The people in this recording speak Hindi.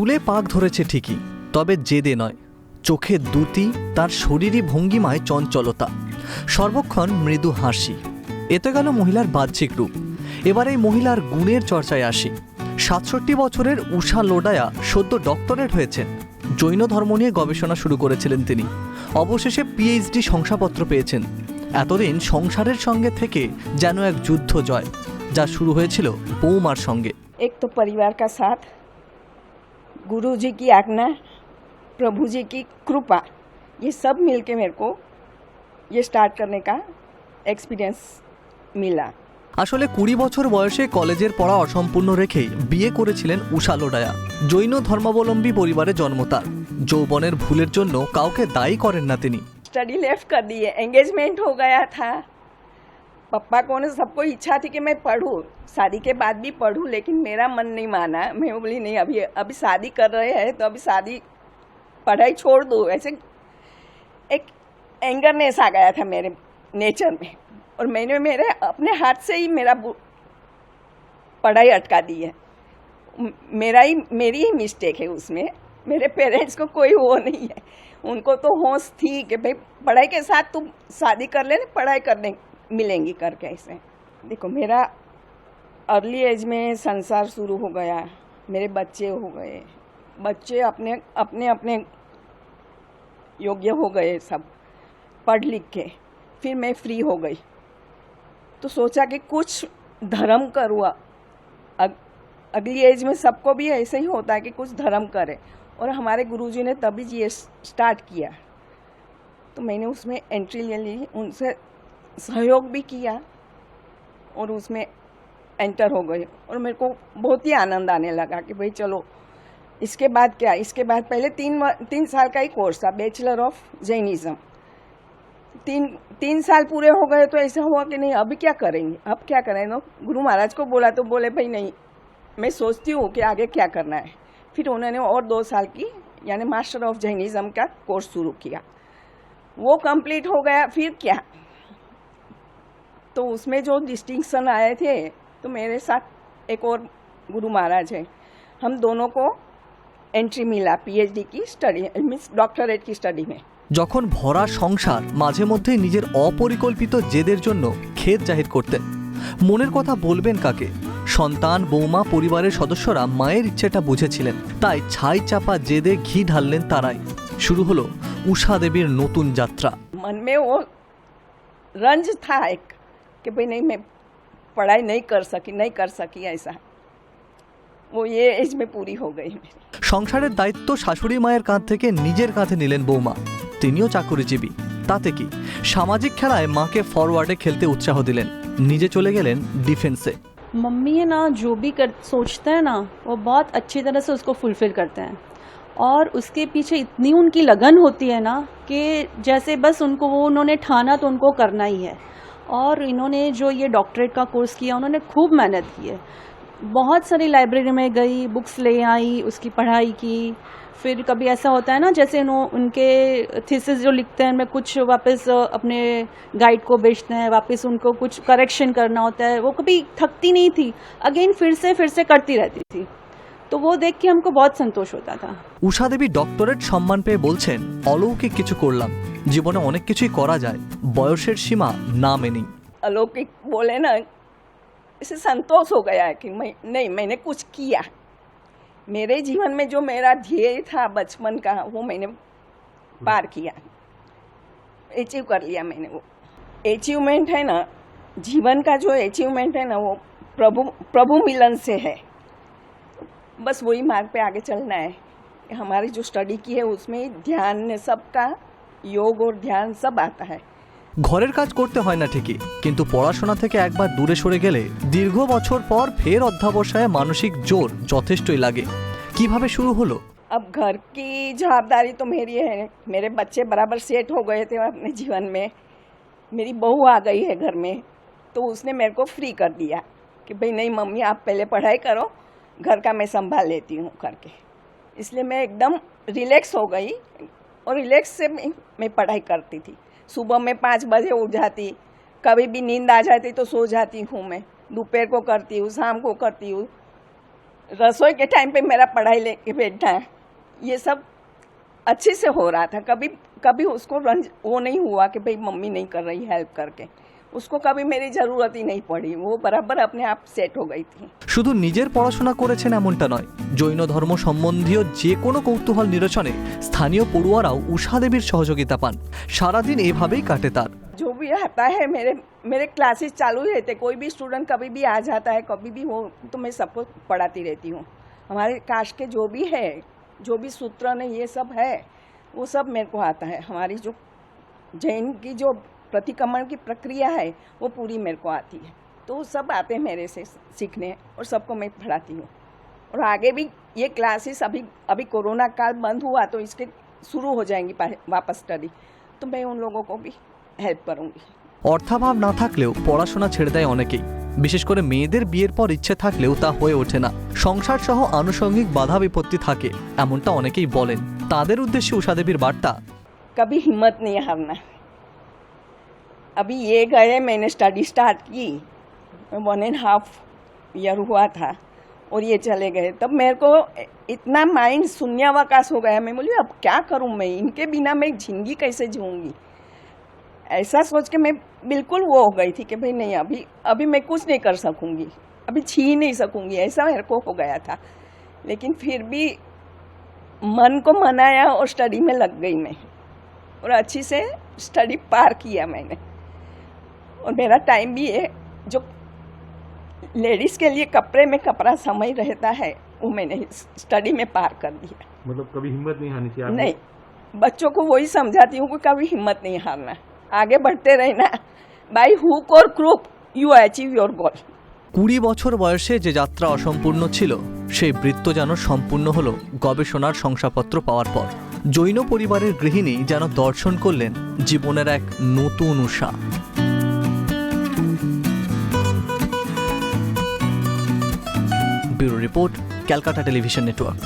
চুলে পাক ধরেছে ঠিকই, তবে জেদে নয়। চোখে দ্যুতি, তার শরীরী ভঙ্গিমায় চঞ্চলতা, সর্বক্ষণ মৃদু হাসি। এতে গেল মহিলার বাহ্যিক রূপ। এবার এই মহিলার গুণের চর্চায় আসি। ৬৭ বছরের উষা লোডায়া সদ্য ডক্টরেট হয়েছেন। জৈন ধর্ম নিয়ে গবেষণা শুরু করেছিলেন তিনি। অবশেষে পিএইচডি শংসাপত্র পেয়েছেন। এতদিন সংসারের সঙ্গে থেকে যেন এক যুদ্ধ জয়, যা শুরু হয়েছিল বৌমার সঙ্গে। एक तो परिवार का साथ, गुरु जी की आज्ञा, प्रभु जी की कृपा, ये सब मिलके मेरे को ये स्टार्ट करने का एक्सपीरियंस मिला। আসলে ২০ বছর বয়সে কলেজের পড়া অসম্পূর্ণ রেখেই বিয়ে করেছিলেন উষা লোডায়া। জৈন ধর্মাবলম্বী পরিবারে জন্ম তার। যৌবনের ভুলের জন্য কাউকে দায়ী করেন না তিনি। स्टडी लेफ्ट कर दी है, एंगेजमेंट हो गया था। पापा को ने सबको इच्छा थी कि मैं पढूं, शादी के बाद भी पढूं, लेकिन मेरा मन नहीं माना। मैं बोली नहीं, अभी शादी कर रहे हैं तो अभी शादी पढ़ाई छोड़ दो। ऐसे एक एंगरनेस आ गया था मेरे नेचर में, और मैंने मेरे अपने हाथ से ही मेरा पढ़ाई अटका दी है। मेरी ही मिस्टेक है उसमें। मेरे पेरेंट्स को कोई वो नहीं है, उनको तो होश थी कि भाई पढ़ाई के साथ तुम शादी कर लेना, पढ़ाई करने मिलेंगी करके। ऐसे देखो, मेरा अर्ली एज में संसार शुरू हो गया, मेरे बच्चे हो गए, बच्चे अपने अपने अपने योग्य हो गए, सब पढ़ लिख के। फिर मैं फ्री हो गई तो सोचा कि कुछ धर्म करूँ। अगली एज में सबको भी ऐसे ही होता है कि कुछ धर्म करे, और हमारे गुरुजी ने तभी ये स्टार्ट किया। तो मैंने उसमें एंट्री ले ली, उनसे सहयोग भी किया और उसमें एंटर हो गए। और मेरे को बहुत ही आनंद आने लगा कि भाई चलो, इसके बाद क्या। इसके बाद पहले 3 साल का ही कोर्स था, बैचलर ऑफ जैनिज्म। 3 साल पूरे हो गए तो ऐसा हुआ कि नहीं, अभी क्या करेंगे, अब क्या करें। तो गुरु महाराज को बोला तो बोले भाई नहीं, मैं सोचती हूँ कि आगे क्या करना है। फिर उन्होंने और 2 साल की यानी मास्टर ऑफ जैनिज्म का कोर्स शुरू किया। वो कंप्लीट हो गया। फिर क्या, तो उसमें जो डिस्टिंक्शन आए थे, तो मेरे साथ एक और गुरु महाराज है, हम दोनों को एंट्री मिला पीएचडी की स्टडी, मीन्स डॉक्टरेट की स्टडी में। যখন ভরা সংসার মাঝে মধ্যে নিজের অপরিকল্পিত জেদের জন্য খেদ জাহির করতেন। মনের কথা বলবেন কাকে? সন্তান, বৌমা, পরিবারের সদস্যরা মায়ের ইচ্ছেটা বুঝেছিলেন, তাই ছাই চাপা জেদে ঘি ঢাললেন তারাই। শুরু হলো উষা দেবীর নতুন যাত্রা। मन में वो रंज था एक कि भाई नहीं, मैं पढ़ाई नहीं कर सकी ऐसा। वो ये एज में पूरी हो गई मेरी। সংসারের দায়িত্ব শাশুড়ি মায়ের কাঁধ থেকে নিজের কাঁধে নিলেন বৌমা। তিনিও চাকুরিজীবী, তাতে কি? সামাজিক খেলায় মাকে ফরওয়ার্ডে খেলতে উৎসাহ দিলেন, নিজে চলে গেলেন ডিফেন্সে। मम्मी है ना, जो भी सोचते हैं ना, वो बहुत अच्छी तरह से उसको फुलफिल करते हैं, और उसके पीछे इतनी उनकी लगन होती है ना कि जैसे बस उनको वो उन्होंने ठाना तो उनको करना ही है। और इन्होंने जो ये डॉक्टरेट का कोर्स किया, उन्होंने खूब मेहनत की है। बहुत सारी लाइब्रेरी में गई, बुक्स ले आई, उसकी पढ़ाई की। फिर कभी ऐसा होता है ना, जैसे उनके थीसिस जो लिखते हैं, उनमें कुछ वापस अपने गाइड को भेजते हैं, वापस उनको कुछ करेक्शन करना होता है। वो कभी थकती नहीं थी, अगेन फिर से करती रहती थी। तो वो देख के हमको बहुत संतोष होता था। উষা দেবী ডক্টরেট সম্মান পেয়ে বলছেন, অলৌকিক কিছু করলাম, জীবনে অনেক কিছুই করা যায়, বয়সের সীমা না মেনেই। अलौकिक बोले ना, इसे संतोष हो गया है कि मैंने कुछ किया। मेरे जीवन में जो मेरा ध्येय था बचपन का, वो मैंने पार किया, अचीव कर लिया मैंने। वो अचीवमेंट है ना, जीवन का जो अचीवमेंट है ना, वो प्रभु मिलन से है। बस वही मार्ग पे आगे चलना है। हमारी जो स्टडी की है उसमें ध्यान सबका योग और ध्यान सब आता है। ঘরের কাজ করতে হয় না ঠিকই, কিন্তু পড়াশোনা থেকে একবার দূরে সরে গেলে দীর্ঘ বছর পর ফের অধ্যাবসায়ে মানসিক জোর যথেষ্টই লাগে। কিভাবে শুরু হলো? अब घर की जवाबदारी तो मेरी है, मेरे बच्चे बराबर सेट हो गए थे अपने जीवन में। मेरी बहू आ गई है घर में, तो उसने मेरे को फ्री कर दिया कि भाई नहीं मम्मी, आप पहले पढ़ाई करो, घर का मैं संभाल लेती हूँ करके। इसलिए मैं एकदम रिलैक्स हो गई, और रिलैक्स से मैं पढ़ाई करती थी। सुबह में 5 बजे उठ जाती, कभी भी नींद आ जाती तो सो जाती हूँ मैं। दोपहर को करती हूँ, शाम को करती हूँ, रसोई के टाइम पे मेरा पढ़ाई लेके बैठना है, ये सब अच्छे से हो रहा था। कभी कभी उसको रंज वो नहीं हुआ कि भाई मम्मी नहीं कर रही हेल्प करके, उसको कभी मेरी ज़रूरत ही नहीं पड़ी, वो बराबर अपने आप सेट हो गई थी। শুধু নিজের পড়াশোনা করেছেন এমনটা নয়, জৈন ধর্ম সম্বন্ধীয় যে কোনো কৌতূহল নিরসনে স্থানীয় পড়ুয়ারাও উষা দেবীর সহযোগিতা পান। সারাদিন এভাবেই কাটে তার। जो भी आता है मेरे क्लासेस चालू ही रहते, कोई भी स्टूडेंट कभी भी आ जाता है, कभी भी हो, तो मैं सबको पढ़ाती रहती हूँ। हमारे कास्ट के जो भी है, जो भी सूत्र ये सब है, वो सब मेरे को आता है। हमारी जो जैन की जो प्रतिक्रमण की प्रक्रिया है वो पूरी मेरे को आती है, तो वो सब आते हैं मेरे से सीखने, और सबको मैं पढ़ाती हूँ। और आगे भी ये क्लासेस अभी कोरोना काल बंद हुआ तो इसके शुरू हो जाएंगी वापस स्टडी, तो मैं उन लोगों को भी हेल्प करूँगी। অর্থাভাব না থাকলেও পড়াশোনা ছেড়ে দেয় অনেকেই, বিশেষ করে মেয়েদের বিয়ের পর ইচ্ছে থাকলেও তা হয়ে ওঠে না। সংসার সহ আনুষঙ্গিক বাধা বিপত্তি থাকে, এমনটা অনেকেই বলেন। তাদের উদ্দেশ্যে উষা দেবীর বার্তা, कभी हिम्मत नहीं हारना। अभी ये गए, मैंने स्टडी स्टार्ट की, 1.5 ईयर हुआ था और ये चले गए, तब मेरे को इतना माइंड शून्यावकाश हो गया। मैं बोली अब क्या करूँ, मैं इनके बिना मैं जिंदगी कैसे जीऊँगी, ऐसा सोच के मैं बिल्कुल वो हो गई थी कि भाई नहीं, अभी मैं कुछ नहीं कर सकूँगी, अभी छीन नहीं सकूँगी, ऐसा मेरे को हो गया था। लेकिन फिर भी मन को मनाया और स्टडी में लग गई मैं, और अच्छी से स्टडी पार किया मैंने। और मेरा टाइम भी है, जो लेडीज़ के लिए कपड़े में कपड़ा समय रहता है, वो मैंने स्टडी में पार कर दिया। मतलब कभी हिम्मत नहीं हारनी चाहिए आपने? नहीं, बच्चों को वही समझाती हूँ कि कभी हिम्मत नहीं हारना, आगे बढ़ते रहना, बाई हुक और crook you achieve your goal. 20 বছর বয়সে যে যাত্রা অসম্পূর্ণ ছিল, সেই বৃত্ত যেন সম্পূর্ণ হলো গবেষণার শংসাপত্র পাওয়ার পর। জৈন পরিবারের গৃহিণী যেন দর্শন করলেন জীবনের এক নতুন উষা। Bureau report, Calcutta television network.